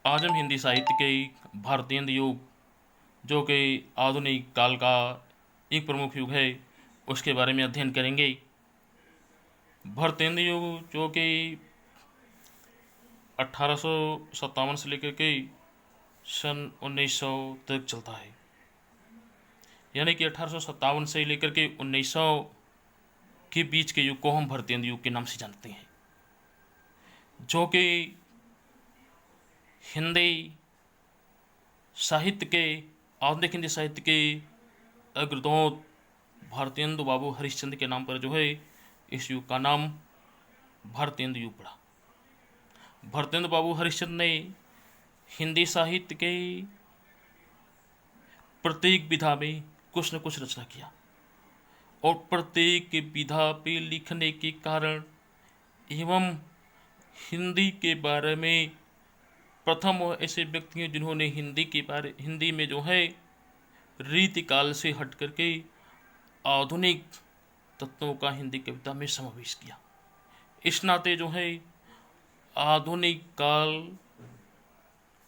आज हम हिंदी साहित्य के भारतीय युग जो कि आधुनिक काल का एक प्रमुख युग है उसके बारे में अध्ययन करेंगे। भारतीय युग जो कि 1857 से लेकर के सन 1900 तक चलता है, यानी कि 1857 से लेकर के 1900 के बीच के युग को हम भारतीय युग के नाम से जानते हैं, जो कि हिंदी साहित्य के आधुनिक हिंदी साहित्य के अग्रदूत भारतेंदु बाबू हरिश्चंद्र के नाम पर जो है इस युग का नाम भारतेंदु युग पड़ा। भारतेंदु बाबू हरिश्चंद्र ने हिंदी साहित्य के प्रत्येक विधा में कुछ न कुछ रचना किया और प्रत्येक विधा पे लिखने के कारण एवं हिंदी के बारे में प्रथम वो ऐसे व्यक्ति हैं जिन्होंने हिंदी में जो है रीतिकाल से हट करके आधुनिक तत्वों का हिंदी कविता में समावेश किया। इस नाते जो है आधुनिक काल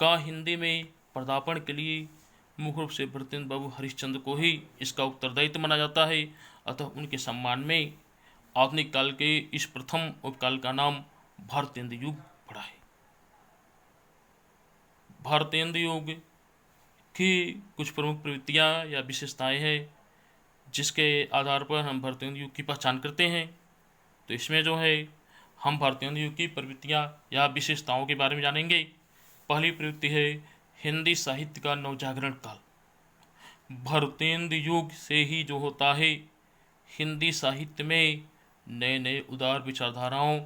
का हिंदी में पदार्पण के लिए मुख्य रूप से भारतेंदु बाबू हरिश्चंद्र को ही इसका उत्तरदायित्व माना जाता है। अतः उनके सम्मान में आधुनिक काल के इस प्रथम उपकाल का नाम भारतेंदु युग पड़ा है। भारतेंदु युग की कुछ प्रमुख प्रवृत्तियाँ या विशेषताएं हैं जिसके आधार पर हम भारतेंदु युग की पहचान करते हैं। तो इसमें जो है हम भारतेंदु युग की प्रवृत्तियाँ या विशेषताओं के बारे में जानेंगे। पहली प्रवृत्ति है हिंदी साहित्य का नवजागरण काल। भारतेंदु युग से ही जो होता है हिंदी साहित्य में नए नए उदार विचारधाराओं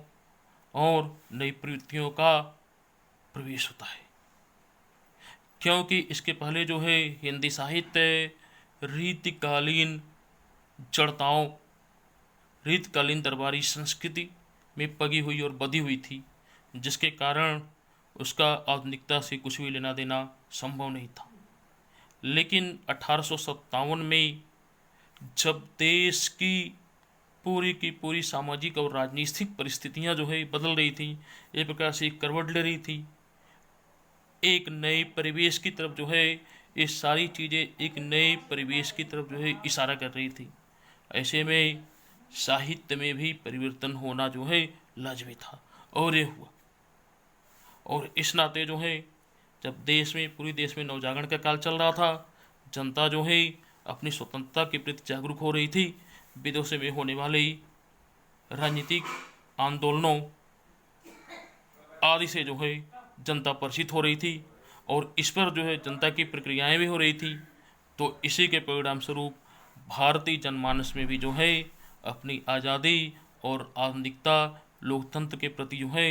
और नई प्रवृत्तियों का प्रवेश होता है, क्योंकि इसके पहले जो है हिंदी साहित्य रीतिकालीन जड़ताओं, रीतिकालीन दरबारी संस्कृति में पगी हुई और बधी हुई थी, जिसके कारण उसका आधुनिकता से कुछ भी लेना देना संभव नहीं था। लेकिन 1857 में जब देश की पूरी सामाजिक और राजनीतिक परिस्थितियां जो है बदल रही थी, एक प्रकार से करवट ले रही थी, एक नए परिवेश की तरफ जो है ये सारी चीज़ें एक नए परिवेश की तरफ जो है इशारा कर रही थी। ऐसे में साहित्य में भी परिवर्तन होना जो है लाजमी था और ये हुआ। और इस नाते जो है जब पूरी देश में नवजागरण का काल चल रहा था, जनता जो है अपनी स्वतंत्रता के प्रति जागरूक हो रही थी। विदेशों में होने वाले राजनीतिक आंदोलनों आदि से जो है जनता परिचित हो रही थी और इस पर जो है जनता की प्रक्रियाएं भी हो रही थी। तो इसी के परिणाम स्वरूप भारतीय जनमानस में भी जो है अपनी आज़ादी और आधुनिकता लोकतंत्र के प्रति जो है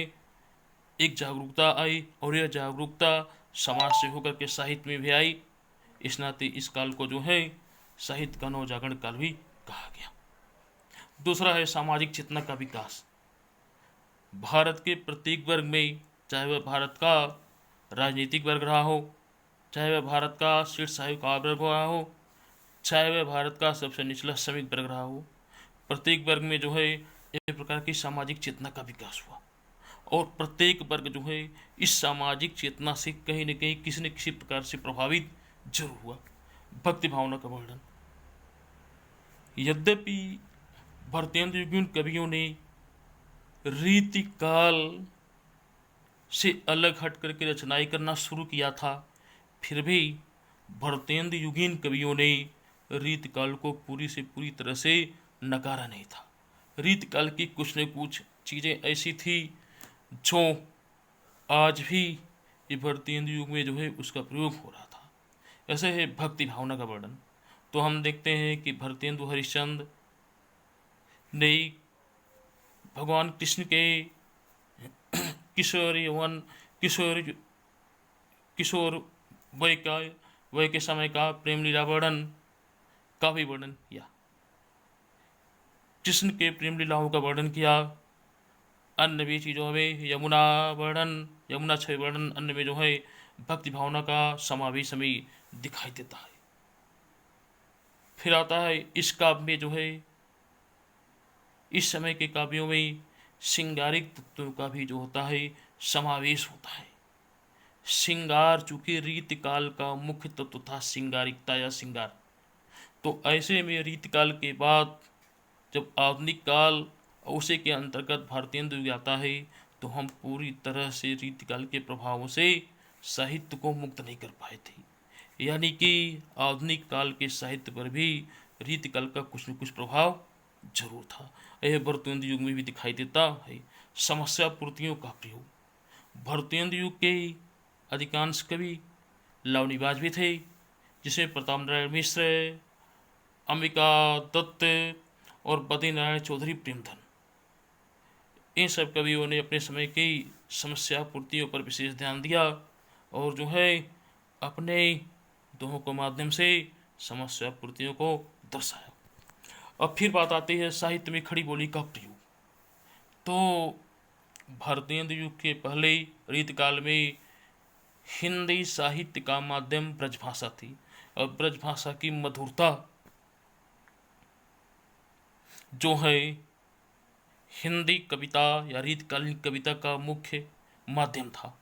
एक जागरूकता आई और यह जागरूकता समाज से होकर के साहित्य में भी आई। इस नाते इस काल को जो है साहित्य का नवजागरण काल भी कहा गया। दूसरा है सामाजिक चेतना का विकास। भारत के प्रत्येक वर्ग में, चाहे वह भारत का राजनीतिक वर्ग रहा हो, चाहे वह भारत का शीर्ष साहित्यकार वर्ग रहा हो, चाहे वह भारत का सबसे निचला श्रमिक वर्ग रहा हो, प्रत्येक वर्ग में जो है एक प्रकार की सामाजिक चेतना का विकास हुआ और प्रत्येक वर्ग जो है इस सामाजिक चेतना से कहीं न कहीं किसी न किसी प्रकार से प्रभावित जरूर हुआ। भक्ति भावना का वर्णन। यद्यपि भारतेंदु युगीन कवियों ने रीतिकाल से अलग हट करके रचनाएं करना शुरू किया था, फिर भी भारतेंदु युगीन कवियों ने रीतिकाल को पूरी से पूरी तरह से नकारा नहीं था। रीतिकाल की कुछ न कुछ चीज़ें ऐसी थी जो आज भी ये भारतेंदु युग में जो है उसका प्रयोग हो रहा था। ऐसे है भक्ति भावना का वर्णन। तो हम देखते हैं कि भारतेंदु हरिश्चंद्र ने भगवान कृष्ण के किशोर यौवन किशोर वय के समय का प्रेम लीला वर्णन का भी वर्णन किया। कृष्ण के प्रेम लीलाओं का वर्णन किया। अन्य भी चीज़ों में यमुना छय वर्णन अन्य में जो है भक्ति भावना का समावेश हमें दिखाई देता है। फिर आता है इस काव्य में जो है इस समय के काव्यों में श्रृंगारिक तत्वों का भी जो होता है समावेश होता है। श्रृंगार, चूंकि रीतिकाल का मुख्य तत्व था श्रृंगारिकता या श्रृंगार। तो ऐसे में रीतिकाल के बाद जब आधुनिक काल उसी के अंतर्गत भारतीय युग आता है, तो हम पूरी तरह से रीतिकाल के प्रभावों से साहित्य को मुक्त नहीं कर पाए थे। यानी कि आधुनिक काल के साहित्य पर भी रीतिकाल का कुछ न कुछ प्रभाव जरूर था। यह भारतीय युग में भी दिखाई देता है। समस्या पूर्तियों का प्रयोग, भारतीय युग के अधिकांश कवि लावनीबाज भी थे, जिसमें प्रताप नारायण मिश्र, अंबिका दत्त और बद्रीनारायण चौधरी प्रेमधन, इन सब कवियों ने अपने समय की समस्या पूर्तियों पर विशेष ध्यान दिया और जो है अपने दोहों के माध्यम से समस्या पूर्तियों को दर्शाया। अब फिर बात आती है साहित्य में खड़ी बोली का प्रयोग। तो भारतीय युग के पहले रीतिकाल में हिंदी साहित्य का माध्यम ब्रजभाषा थी और ब्रजभाषा की मधुरता जो है हिंदी कविता या रीतकालीन कविता का मुख्य माध्यम था।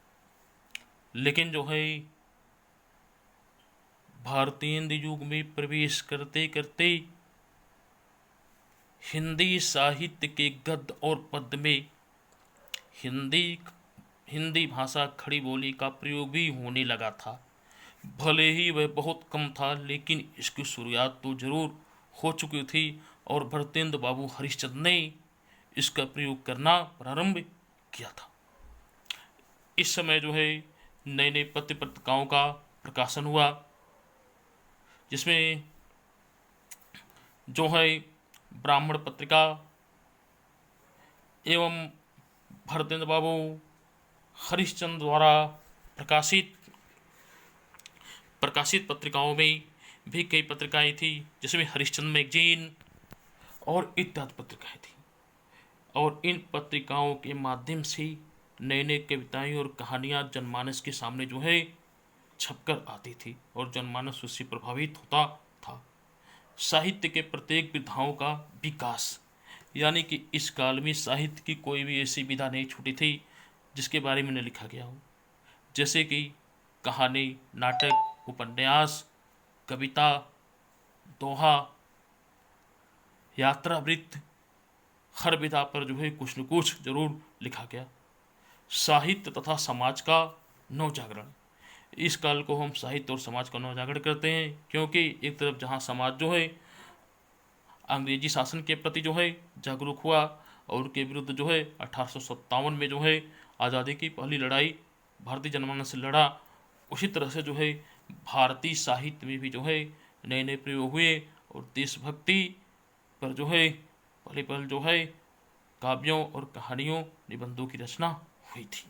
लेकिन जो है भारतीय युग में प्रवेश करते करते हिंदी साहित्य के गद्य और पद्य में हिंदी भाषा खड़ी बोली का प्रयोग भी होने लगा था। भले ही वह बहुत कम था, लेकिन इसकी शुरुआत तो जरूर हो चुकी थी और भरतेंद्र बाबू हरिश्चंद्र ने इसका प्रयोग करना प्रारंभ किया था। इस समय जो है नए नए पत्र पत्रिकाओं का प्रकाशन हुआ, जिसमें जो है ब्राह्मण पत्रिका एवं भरतेंद्र बाबू हरिश्चंद्र द्वारा प्रकाशित पत्रिकाओं में भी कई पत्रिकाएं थी, जिसमें हरिश्चंद्र मैगजीन और इत्यादि पत्रिकाएं थी। और इन पत्रिकाओं के माध्यम से नए नए कविताएं और कहानियां जनमानस के सामने जो है छपकर आती थी और जनमानस उससे प्रभावित होता था। साहित्य के प्रत्येक विधाओं का विकास, यानी कि इस काल में साहित्य की कोई भी ऐसी विधा नहीं छूटी थी जिसके बारे में न लिखा गया हो। जैसे कि कहानी, नाटक, उपन्यास, कविता, दोहा, यात्रा वृत्त, हर विधा पर जो है कुछ न कुछ जरूर लिखा गया। साहित्य तथा समाज का नवजागरण, इस काल को हम साहित्य और समाज का नवजागरण करते हैं, क्योंकि एक तरफ जहाँ समाज जो है अंग्रेजी शासन के प्रति जो है जागरूक हुआ और उनके विरुद्ध जो है 1857 में जो है आज़ादी की पहली लड़ाई भारतीय जनमानस से लड़ा, उसी तरह से जो है भारतीय साहित्य में भी जो है नए नए प्रयोग हुए और देशभक्ति पर जो है पहले पहल जो है काव्यों और कहानियों, निबंधों की रचना हुई थी।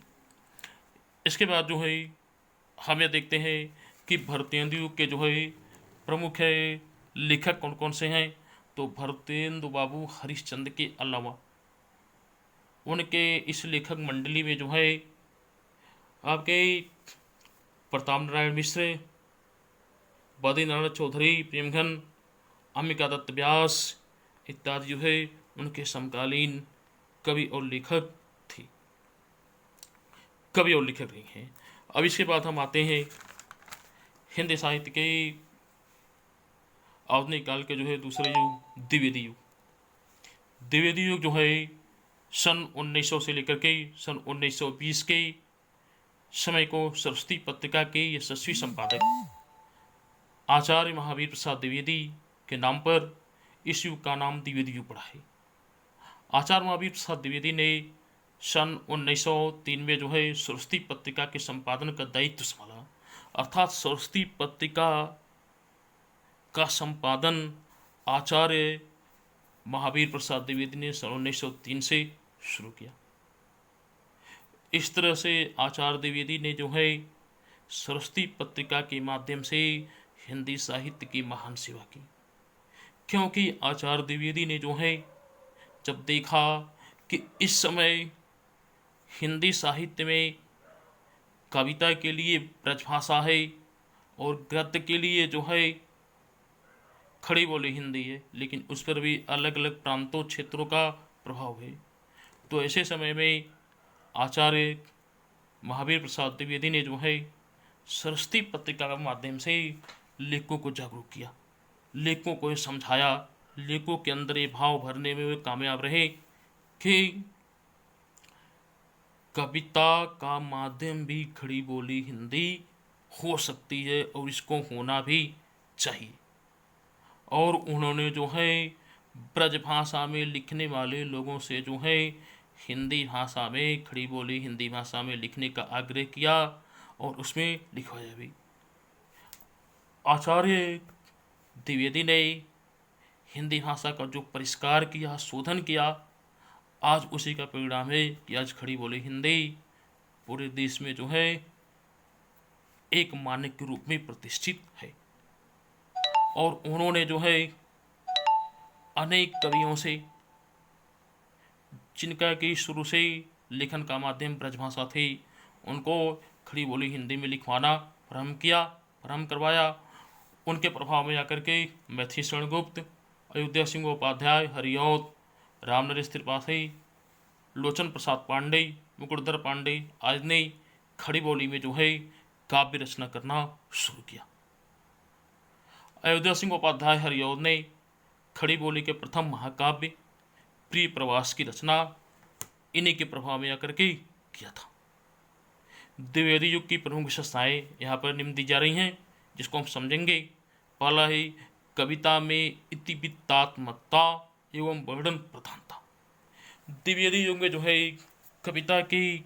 इसके बाद जो है हम यह देखते हैं कि भारतीय युग के जो है प्रमुख लेखक कौन कौन से हैं। तो भरतेंद्र बाबू हरिश्चंद्र के अलावा उनके इस लेखक मंडली में जो है आपके प्रताप नारायण मिश्र, बद्रीनारायण चौधरी प्रेमधन, अंबिका दत्त व्यास इत्यादि जो है उनके समकालीन कवि और लेखक रहे हैं। अब इसके बाद हम आते हैं हिंदी साहित्य के आधुनिक काल के जो है दूसरे युग, द्विवेदी युग। द्विवेदी युग जो है सन 1900 से लेकर के सन 1920 के समय को सरस्वती पत्रिका के यशस्वी संपादक आचार्य महावीर प्रसाद द्विवेदी के नाम पर इस युग का नाम द्विवेदी युग पड़ा है। आचार्य महावीर प्रसाद द्विवेदी ने सन 1903 में जो है सरस्वती पत्रिका के संपादन का दायित्व संभाला, अर्थात सरस्वती पत्रिका का संपादन आचार्य महावीर प्रसाद द्विवेदी ने सन 1903 से शुरू किया। इस तरह से आचार्य द्विवेदी ने जो है सरस्वती पत्रिका के माध्यम से हिंदी साहित्य की महान सेवा की, क्योंकि आचार्य द्विवेदी ने जो है जब देखा कि इस समय हिंदी साहित्य में कविता के लिए ब्रजभाषा है और गद्य के लिए जो है खड़ी बोली हिंदी है, लेकिन उस पर भी अलग अलग प्रांतों क्षेत्रों का प्रभाव है, तो ऐसे समय में आचार्य महावीर प्रसाद द्विवेदी ने जो है सरस्वती पत्रिका के माध्यम से लेखकों को जागरूक किया, लेखकों को समझाया, लेखकों के अंदर ये भाव भरने में वे कामयाब रहे कि कविता का माध्यम भी खड़ी बोली हिंदी हो सकती है और इसको होना भी चाहिए। और उन्होंने जो है ब्रज भाषा में लिखने वाले लोगों से जो है हिंदी भाषा में, खड़ी बोली हिंदी भाषा में लिखने का आग्रह किया और उसमें लिखवाया भी। आचार्य द्विवेदी ने हिंदी भाषा का जो परिष्कार किया, शोधन किया, आज उसी का परिणाम है कि आज खड़ी बोली हिंदी पूरे देश में जो है एक मानक के रूप में प्रतिष्ठित है। और उन्होंने जो है अनेक कवियों से, जिनका कि शुरू से लेखन का माध्यम ब्रजभाषा थी, उनको खड़ी बोली हिंदी में लिखवाना प्रारंभ करवाया। उनके प्रभाव में आकर के मैथिली शरण गुप्त, अयोध्या सिंह उपाध्याय, हरिऔध, रामनरेश त्रिपाठी, लोचन प्रसाद पांडे, मुकुटधर पांडे आदि ने खड़ी बोली में जो है काव्य रचना करना शुरू किया। अयोध्या सिंह उपाध्याय, हरिऔध ने खड़ी बोली के प्रथम महाकाव्य प्रिय प्रवास की रचना इन्हीं के प्रभाव में आकर के किया था। द्विवेदी युग की प्रमुख विशेषताएं यहाँ पर निम्न दी जा रही हैं, जिसको हम समझेंगे। पहला है कविता में इतिवृत्तात्मकता एवं वर्णन प्रधानता। द्विवेदी युग में जो है कविता की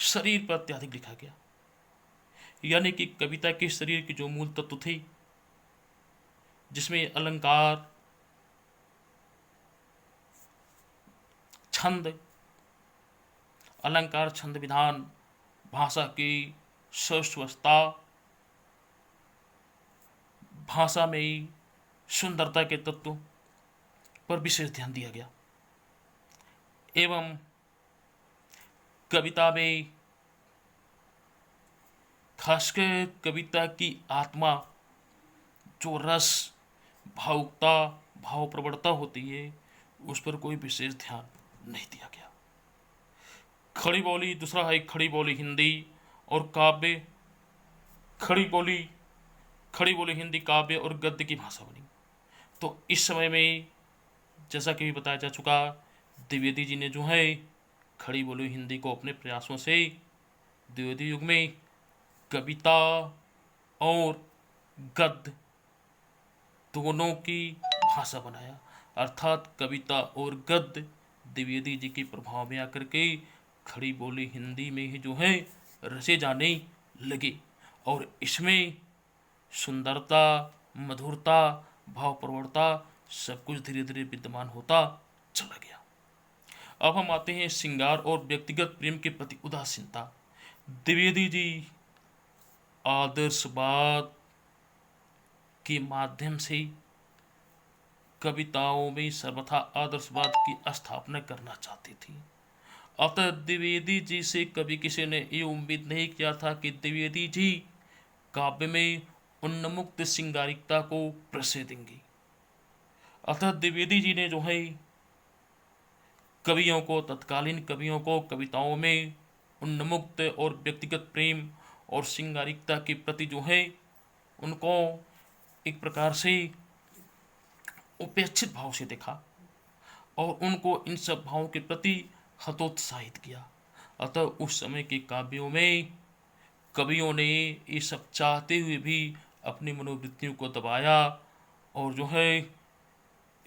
शरीर पर अत्यधिक लिखा गया, यानी कि कविता के शरीर की जो मूल तत्व थे, जिसमें अलंकार, छंद विधान, भाषा की सस्वस्थता, भाषा में सुंदरता के तत्व पर विशेष ध्यान दिया गया। एवं कविता में खासकर कविता की आत्मा, जो रस, भावुकता, भाव प्रवणता होती है, उस पर कोई विशेष ध्यान नहीं दिया गया। खड़ी बोली, दूसरा है खड़ी बोली हिंदी और काव्य। खड़ी बोली हिंदी काव्य और गद्य की भाषा बनी। तो इस समय में जैसा कि भी बताया जा चुका, द्विवेदी जी ने जो है खड़ी बोली हिंदी को अपने प्रयासों से द्विवेदी युग में कविता और गद्य दोनों की भाषा बनाया। अर्थात कविता और गद्य द्विवेदी जी के प्रभाव में आकर के खड़ी बोली हिंदी में ही जो है रचे जाने लगे और इसमें सुंदरता, मधुरता, भाव प्रवणता सब कुछ धीरे धीरे विद्यमान होता चला गया। अब हम आते हैं श्रृंगार और व्यक्तिगत प्रेम के प्रति उदासीनता। द्विवेदी जी आदर्शवाद के माध्यम से कविताओं में सर्वथा आदर्शवाद की स्थापना करना चाहती थी। अतः द्विवेदी जी से कभी किसी ने ये उम्मीद नहीं किया था कि द्विवेदी जी काव्य में उन्मुक्त श्रृंगारिकता को प्रश्रय देंगी। अतः द्विवेदी जी ने जो है कवियों को, तत्कालीन कवियों को कविताओं में उन्मुक्त और व्यक्तिगत प्रेम और श्रृंगारिकता के प्रति जो है उनको एक प्रकार से उपेक्षित भाव से देखा और उनको इन सब भावों के प्रति हतोत्साहित किया। अतः उस समय के काव्यों में कवियों ने ये सब चाहते हुए भी अपनी मनोवृत्तियों को दबाया और जो है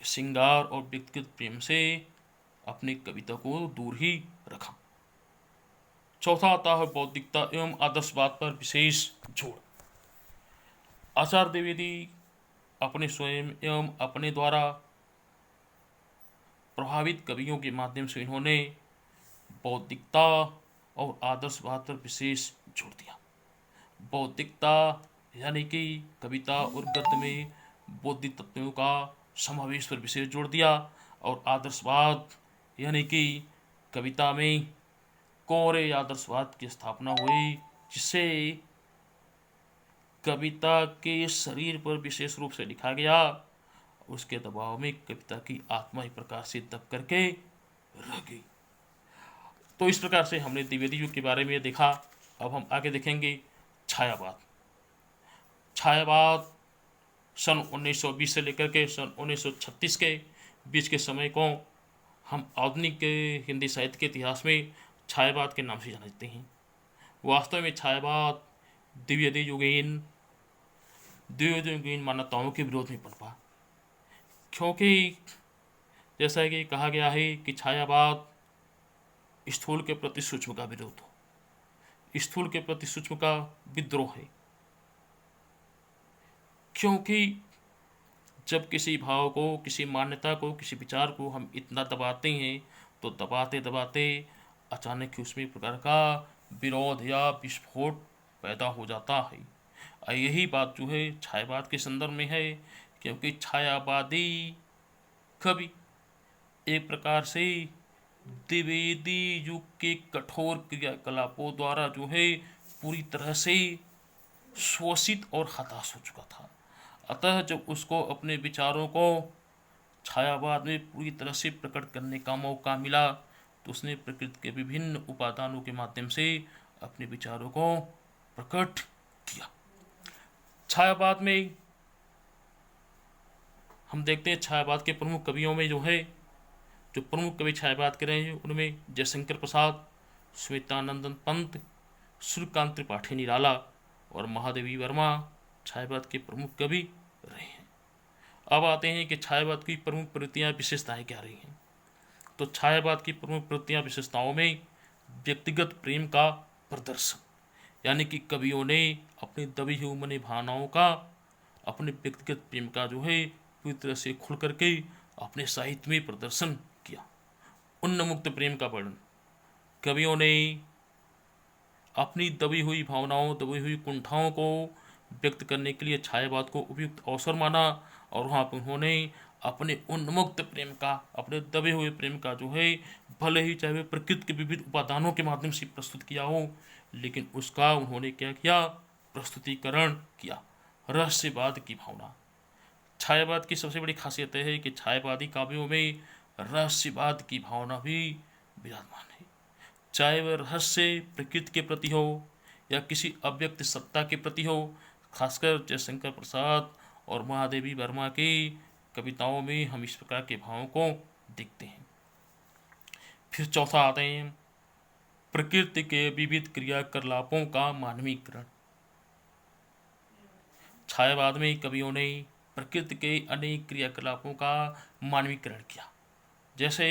श्रृंगार और व्यक्तिगत प्रेम से अपनी कविता को दूर ही रखा। चौथा आता है बौद्धिकता एवं आदर्शवाद पर विशेष जोर। आचार्य द्विवेदी अपने स्वयं एवं अपने द्वारा प्रभावित कवियों के माध्यम से इन्होंने बौद्धिकता और आदर्शवाद पर विशेष जोर दिया। बौद्धिकता यानी कि कविता और गद्य में बौद्धिक तत्वों का समावेश पर विशेष जोर दिया और आदर्शवाद यानी कि कविता में कोरे आदर्शवाद की स्थापना हुई, जिससे कविता के शरीर पर विशेष रूप से लिखा गया। उसके दबाव में कविता की आत्मा एक प्रकार से दब करके रह गई। तो इस प्रकार से हमने द्विवेदी युग के बारे में देखा। अब हम आगे देखेंगे छायावाद। छायावाद सन 1920 से लेकर के सन 1936 के बीच के समय को हम आधुनिक हिंदी साहित्य के इतिहास में छायावाद के नाम से जानते हैं। वास्तव में छायावाद द्विवेदी युगीन मान्यताओं के विरोध में पनपा, क्योंकि जैसा कि कहा गया है कि छायावाद स्थूल के प्रति सूक्ष्म का विरोध हो, स्थूल के प्रति सूक्ष्म का विद्रोह है। क्योंकि जब किसी भाव को, किसी मान्यता को, किसी विचार को हम इतना दबाते हैं तो दबाते दबाते अचानक ही उसमें एक प्रकार का विरोध या विस्फोट पैदा हो जाता है। और यही बात जो है छायावाद के संदर्भ में है, क्योंकि छायावादी कवि एक प्रकार से द्विवेदी युग के कठोर क्रियाकलापों द्वारा जो है पूरी तरह से शोषित और हताश हो चुका था। अतः जब उसको अपने विचारों को छायावाद में पूरी तरह से प्रकट करने का मौका मिला तो उसने प्रकृति के विभिन्न उपादानों के माध्यम से अपने विचारों को प्रकट किया। छायावाद में हम देखते हैं छायावाद के प्रमुख कवियों में जो है, जो प्रमुख कवि छायावाद के रहे हैं उनमें जयशंकर प्रसाद, श्वेतानंदन पंत, सूर्यकांत त्रिपाठी निराला और महादेवी वर्मा छायावाद के प्रमुख कवि रहे हैं। अब आते हैं कि छायावाद की प्रमुख प्रवृत्तियां, विशेषताएं क्या रही हैं। तो छायावाद की प्रमुख प्रवृत्तियां, विशेषताओं में व्यक्तिगत प्रेम का प्रदर्शन, यानी कि कवियों ने अपनी दबी हुई मनी भावनाओं का, अपने व्यक्तिगत प्रेम का जो है पूरी तरह से खुल करके अपने साहित्य में प्रदर्शन किया। उन्मुक्त प्रेम का वर्णन, कवियों ने अपनी दबी हुई भावनाओं, दबी हुई कुंठाओं को व्यक्त करने के लिए छायावाद को उपयुक्त अवसर माना और वहाँ पर उन्होंने अपने उन्मुक्त प्रेम का, अपने दबे हुए प्रेम का जो है भले ही चाहे प्रकृति के विविध उपादानों के माध्यम से प्रस्तुत किया हो, लेकिन उसका उन्होंने क्या किया, प्रस्तुतिकरण किया। रहस्यवाद की भावना, छायावाद की सबसे बड़ी खासियत है कि छायावादी काव्यों में रहस्यवाद की भावना भी विराजमान है। चाहे वह रहस्य प्रकृति के प्रति हो या किसी अव्यक्त सत्ता के प्रति हो, खासकर जयशंकर प्रसाद और महादेवी वर्मा की कविताओं में हम इस प्रकार के भावों को देखते हैं। फिर चौथा आते हैं प्रकृति के विविध क्रियाकलापों का मानवीकरण। छायावाद में कवियों ने प्रकृति के अनेक क्रियाकलापों का मानवीकरण किया। जैसे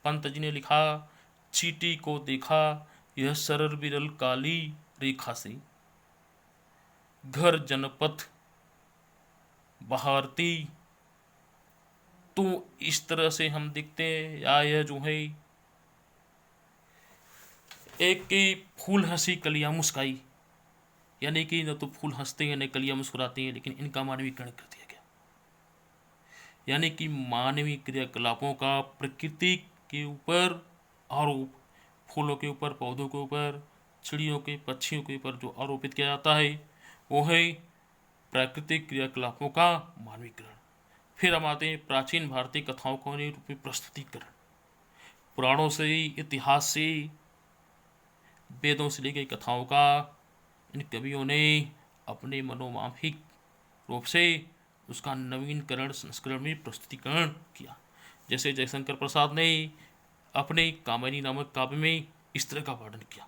पंत जी ने लिखा, चींटी को देखा यह सरल विरल काली रेखा से, घर जनपथ बहारती। तो इस तरह से हम देखते हैं, या यह जो है एक की फूल हंसी कलियां मुस्काई, यानी कि न तो फूल हंसते हैं न कलियां मुस्कुराती हैं, लेकिन इनका मानवीकरण कर दिया गया। यानी कि मानवीय क्रियाकलापों का प्रकृति के ऊपर आरोप, फूलों के ऊपर, पौधों के ऊपर, चिड़ियों के, पक्षियों के ऊपर जो आरोपित किया जाता है वो है प्राकृतिक क्रियाकलापों का मानवीकरण। फिर हम आते हैं प्राचीन भारतीय कथाओं का रूप में प्रस्तुतिकरण। पुराणों से, इतिहास से, वेदों से ली गई कथाओं का इन कवियों ने अपने मनोमाफिक रूप से उसका नवीनकरण, संस्करण में प्रस्तुतिकरण किया। जैसे जयशंकर प्रसाद ने अपने कामिनी नामक काव्य में इस तरह का वर्णन किया।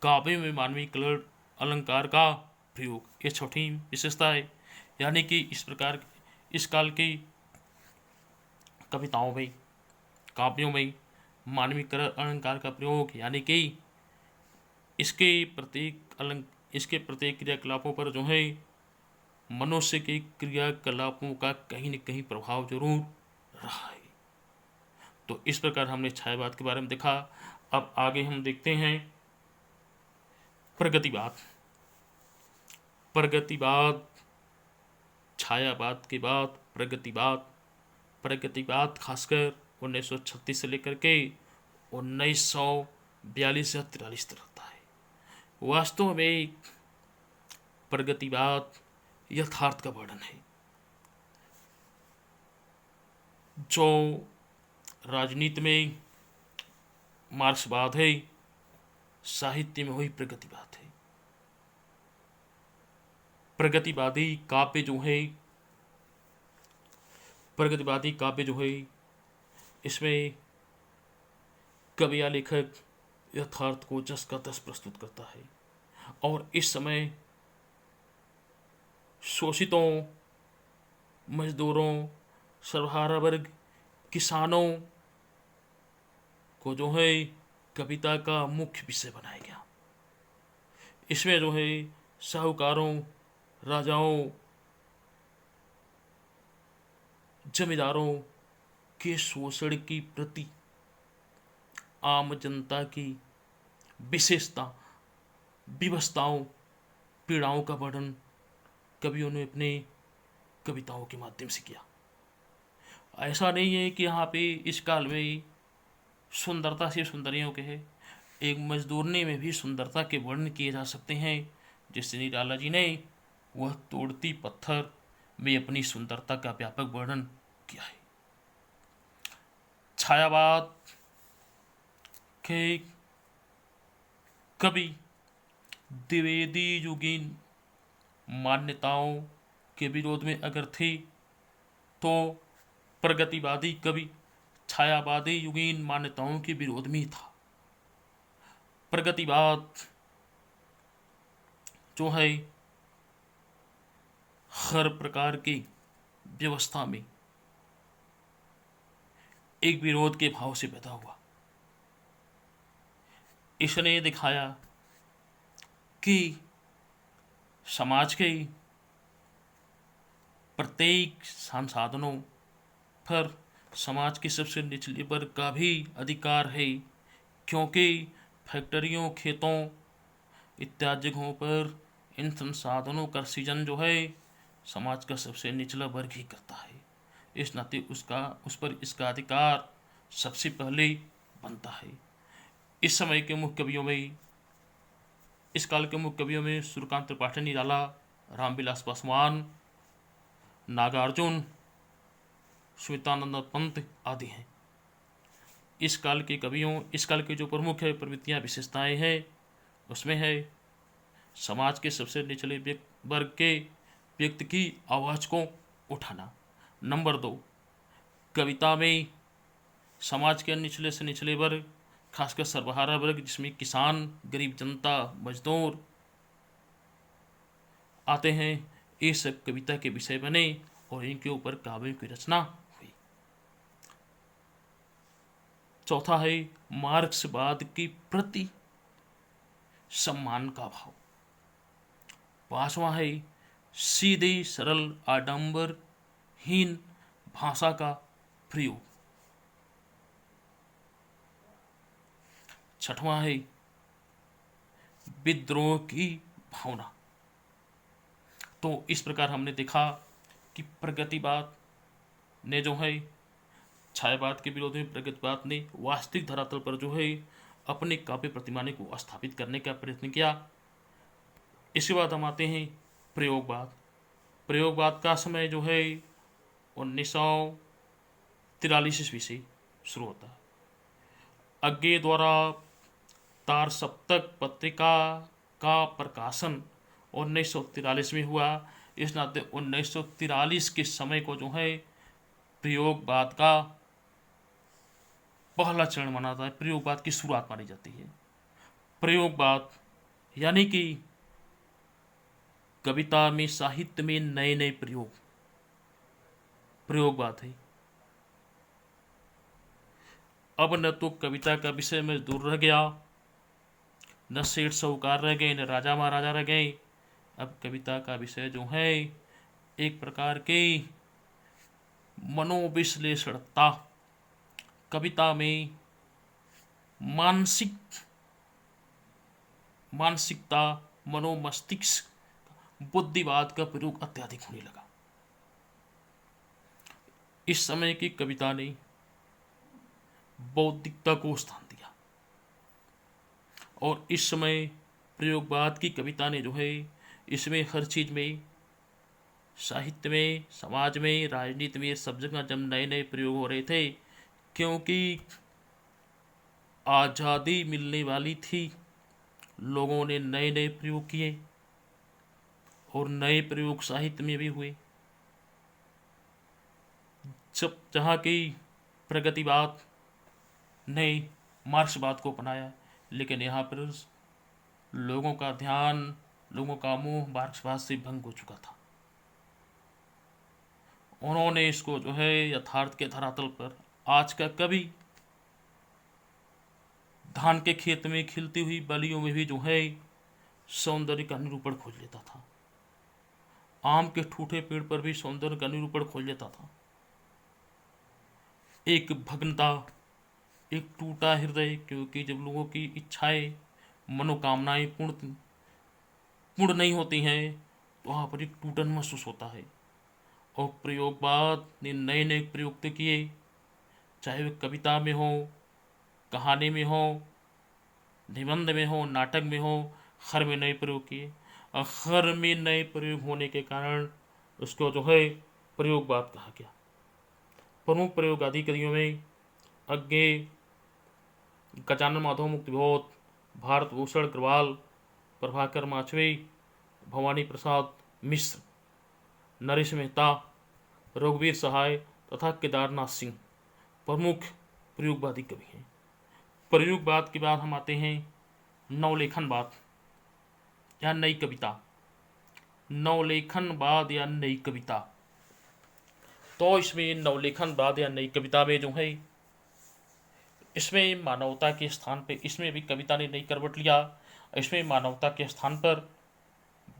काव्य में मानवीय कलर अलंकार का प्रयोग, ये छठी विशेषता है। यानी कि इस प्रकार इस काल की कविताओं में, काव्यों में मानवीय कलर अलंकार का प्रयोग, यानी कि इसके प्रत्येक क्रियाकलापों पर जो है मनुष्य के क्रियाकलापों का कहीं न कहीं प्रभाव जरूर रहा है। तो इस प्रकार हमने छायावाद के बारे में देखा। अब आगे हम देखते हैं प्रगतिवाद। प्रगतिवाद, छायावाद के बाद प्रगतिवाद खासकर 1936 से लेकर के 1942 या 43 तक रहता है। वास्तव में प्रगतिवाद यथार्थ का वर्णन है, जो राजनीति में मार्क्सवाद है, साहित्य में वही प्रगतिवाद है। प्रगतिवादी काव्य जो है, प्रगतिवादी काव्य जो है, इसमें कवि या लेखक यथार्थ को जस का तस प्रस्तुत करता है। और इस समय शोषितों, मजदूरों, सर्वहारा वर्ग, किसानों को जो है कविता का मुख्य विषय बनाया गया। इसमें जो है साहूकारों, राजाओं, जमींदारों के शोषण की प्रति आम जनता की विशेषता, विवशताओं, पीड़ाओं का वर्णन कवियों ने अपने कविताओं के माध्यम से किया। ऐसा नहीं है कि यहाँ पे इस काल में सुंदरता से सुंदरियों के है, एक मजदूरने में भी सुंदरता के वर्णन किए जा सकते हैं, जिससे निराला जी ने वह तोड़ती पत्थर में अपनी सुंदरता का व्यापक वर्णन किया है। छायावाद के कवि द्विवेदी युगीन मान्यताओं के विरोध में अगर थे, तो प्रगतिवादी कवि छायावादी युगीन मान्यताओं के विरोध में था। प्रगतिवाद जो है हर प्रकार की व्यवस्था में एक विरोध के भाव से पैदा हुआ। इसने दिखाया कि समाज के प्रत्येक संसाधनों पर समाज के सबसे निचले वर्ग का भी अधिकार है, क्योंकि फैक्ट्रियों, खेतों इत्यादि जगहों पर इन संसाधनों का सृजन जो है समाज का सबसे निचला वर्ग ही करता है। इस नाते उस पर इसका अधिकार सबसे पहले बनता है। इस समय के मुख्य कवियों में, इस काल के मुख्य कवियों में सूर्यकांत त्रिपाठी, निराला, रामविलास पासवान, नागार्जुन, सुमित्रानंद पंत आदि हैं। इस काल के कवियों, इस काल के जो प्रमुख है प्रवृत्तियाँ, विशेषताएं हैं, उसमें है समाज के सबसे निचले वर्ग के व्यक्ति की आवाज़ को उठाना। नंबर 2, कविता में समाज के निचले से निचले वर्ग, खासकर सर्वहारा वर्ग जिसमें किसान, गरीब जनता, मजदूर आते हैं, ये सब कविता के विषय बने और इनके ऊपर काव्यों की रचना हुई। चौथा है मार्क्सवाद की प्रति सम्मान का भाव। पांचवा है सीधे सरल आडंबरहीन भाषा का प्रयोग। छठवां है विद्रोह की भावना। तो इस प्रकार हमने देखा कि प्रगतिवाद ने जो है छायावाद के विरोध में प्रगतिवाद ने वास्तविक धरातल पर जो है अपने काव्य प्रतिमाने को स्थापित करने का प्रयत्न किया। इसके बाद हम आते हैं प्रयोगवाद। प्रयोगवाद का समय जो है 1943 ईस्वी से शुरू होता है। अज्ञे द्वारा तार सप्तक पत्रिका का प्रकाशन 1943 में हुआ। इस नाते 1943 के समय को जो है प्रयोगवाद का पहला चरण माना जाता है, प्रयोगवाद की शुरुआत मानी जाती है। प्रयोगवाद यानी कि कविता में, साहित्य में नए नए प्रयोगवाद है। अब न तो कविता का विषय में दूर रह गया, न सेठ साहूकार रह गए, न राजा महाराजा रह गए। अब कविता का विषय जो है एक प्रकार के मनोविश्लेषणता, कविता में मानसिकता, मनोमस्तिष्क, बुद्धिवाद का प्रयोग अत्यधिक होने लगा। इस समय की कविता ने बौद्धिकता को स्थान दिया और इस समय प्रयोगवाद की कविता ने जो है इसमें हर चीज में, साहित्य में, समाज में, राजनीति में, सब जगह जब नए नए प्रयोग हो रहे थे, क्योंकि आज़ादी मिलने वाली थी, लोगों ने नए नए प्रयोग किए और नए प्रयोग साहित्य में भी हुए। जब जहाँ की प्रगतिवाद ने मार्क्सवाद को अपनाया, लेकिन यहाँ पर लोगों का ध्यान, लोगों का मुंह मार्क्सवाद से भंग हो चुका था। उन्होंने इसको जो है यथार्थ के धरातल पर, आज का कवि धान के खेत में खिलती हुई बलियों में भी जो है सौंदर्य का निरूपण खोज लेता था, आम के ठूठे पेड़ पर भी सौंदर्य का निरूपण खोज लेता था। एक भग्नता, एक टूटा हृदय, क्योंकि जब लोगों की इच्छाएं, मनोकामनाएं पूर्ण नहीं होती हैं तो वहाँ पर एक टूटन महसूस होता है। और प्रयोगवाद ने नए नए प्रयोग तो किए, चाहे वे कविता में हो, कहानी में हो, निबंध में हो, नाटक में हो, हर में नए प्रयोग किए। और हर में नए प्रयोग होने के कारण उसको जो है प्रयोगवाद कहा गया। प्रमुख प्रयोग आदि कवियों में अज्ञे, गजानन माधव मुक्तिबोध, भारत भूषण अग्रवाल, प्रभाकर माचवे, भवानी प्रसाद मिश्र, नरेश मेहता, रघुवीर सहाय तथा केदारनाथ सिंह प्रमुख प्रयोगवादी कवि हैं। प्रयोगवाद के बाद हम आते हैं नवलेखनवाद या नई कविता। नवलेखनवाद या नई कविता, तो इसमें नवलेखनवाद या नई कविता में जो है, इसमें मानवता के स्थान पे, इसमें भी कविता ने नई करवट लिया। इसमें मानवता के स्थान पर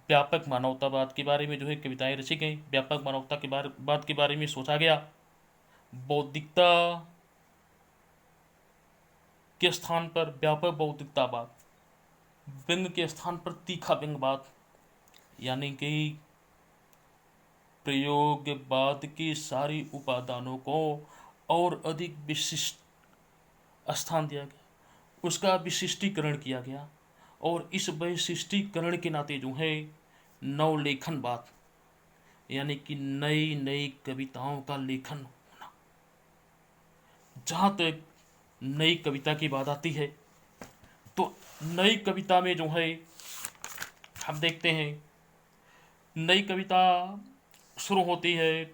व्यापक मानवतावाद के बारे में जो है कविताएं रची गई। व्यापक मानवता के बात के बारे में सोचा गया। बौद्धिकता के स्थान पर व्यापक बौद्धिकतावाद, व्यंग के स्थान पर तीखा व्यंगवाद, यानी कि प्रयोगवाद की सारी उपादानों को और अधिक विशिष्ट स्थान दिया गया, उसका विशिष्टीकरण किया गया। और इस विशिष्टीकरण के नाते जो है नवलेखनवाद, यानी कि नई नई कविताओं का लेखन होना। जहाँ तक नई कविता की बात आती है तो नई कविता में जो है हम देखते हैं, नई कविता शुरू होती है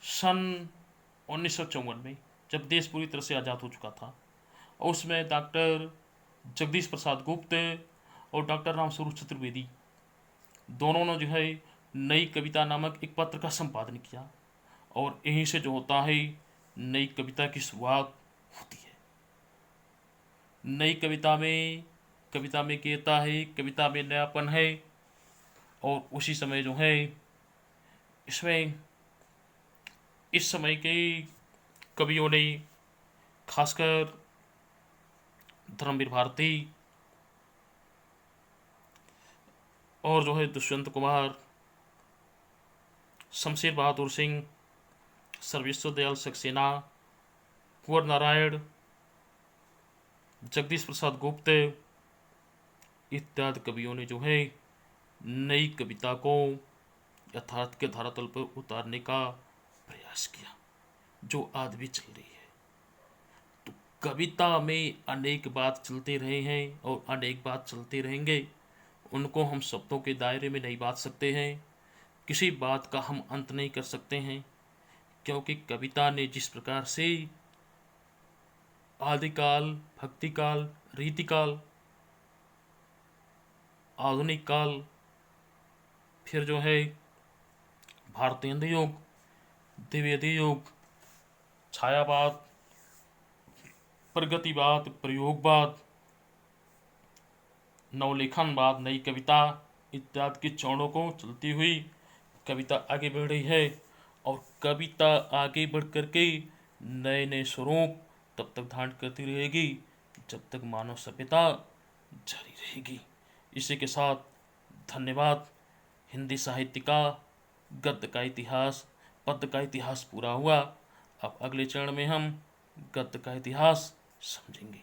सन 1954 में, जब देश पूरी तरह से आज़ाद हो चुका था। और उसमें डॉक्टर जगदीश प्रसाद गुप्त और डॉक्टर रामस्वरूप चतुर्वेदी दोनों ने जो है नई कविता नामक एक पत्र का संपादन किया। और यहीं से जो होता है नई कविता की शुरुआत होती है। नई कविता में कहता है, कविता में नयापन है। और उसी समय जो है इसमें इस समय के कवियों ने, खासकर धर्मवीर भारती और जो है दुष्यंत कुमार, शमशेर बहादुर सिंह, सर्वेश्वर दयाल सक्सेना, कुंवर नारायण, जगदीश प्रसाद गुप्त इत्यादि कवियों ने जो है नई कविता को यथार्थ के धरातल पर उतारने का प्रयास किया, जो आज भी चल रही है। तो कविता में अनेक बात चलते रहे हैं और अनेक बात चलते रहेंगे। उनको हम शब्दों के दायरे में नहीं बांध सकते हैं, किसी बात का हम अंत नहीं कर सकते हैं, क्योंकि कविता ने जिस प्रकार से आदिकाल, भक्तिकाल, रीतिकाल, आधुनिक काल, फिर जो है भारतेंद्र युग, द्विवेदी युग, छायावाद, प्रगतिवाद, प्रयोगवाद, नवलेखनवाद, नई कविता इत्यादि के चरणों को चलती हुई कविता आगे बढ़ रही है। और कविता आगे बढ़ करके नए नए स्वरूप तब तक धारण करती रहेगी जब तक मानव सभ्यता जारी रहेगी। इसी के साथ धन्यवाद। हिंदी साहित्य का गद्य का इतिहास, पद्य का इतिहास पूरा हुआ। अब अगले चरण में हम गद्य का इतिहास समझेंगे।